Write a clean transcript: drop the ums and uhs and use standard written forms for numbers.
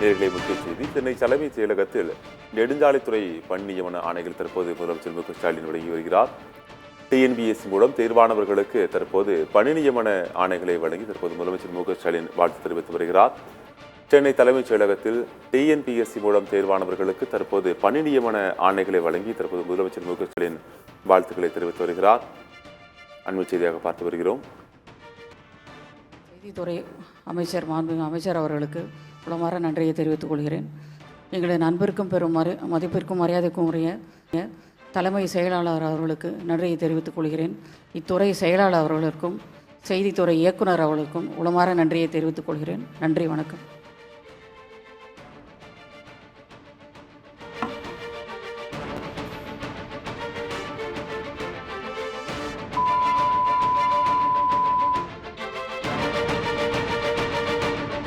நேர்களை முக்கிய செய்தி. சென்னை தலைமைச் செயலகத்தில் நெடுஞ்சாலைத்துறை பணி நியமன ஆணைகள் தற்போது முதலமைச்சர் மு க ஸ்டாலின் வழங்கி வருகிறார். டிஎன்பிஎஸ்சி மூலம் தேர்வானவர்களுக்கு தற்போது பணி நியமன ஆணைகளை வழங்கி தற்போது முதலமைச்சர் மு க ஸ்டாலின் வாழ்த்து தெரிவித்து வருகிறார். சென்னை தலைமைச் செயலகத்தில் டிஎன்பிஎஸ்சி மூலம் தேர்வானவர்களுக்கு தற்போது பணி நியமன ஆணைகளை வழங்கி தற்போது முதலமைச்சர் மு க ஸ்டாலின் வாழ்த்துக்களை தெரிவித்து வருகிறார். அண்மை செய்தியாக பார்த்து வருகிறோம். செய்தித்துறை அமைச்சர் அவர்களுக்கு உளமாற நன்றியை தெரிவித்துக் கொள்கிறேன். எங்களது நண்பருக்கும் பெரும் மதிப்பிற்கும் மரியாதைக்கும் உரிய தலைமை செயலாளர் அவர்களுக்கு நன்றியை தெரிவித்துக் கொள்கிறேன். இத்துறை செயலாளர் அவர்களுக்கும் செய்தித்துறை இயக்குனர் அவர்களுக்கும் உளமாற நன்றியை தெரிவித்துக் கொள்கிறேன். நன்றி, வணக்கம்.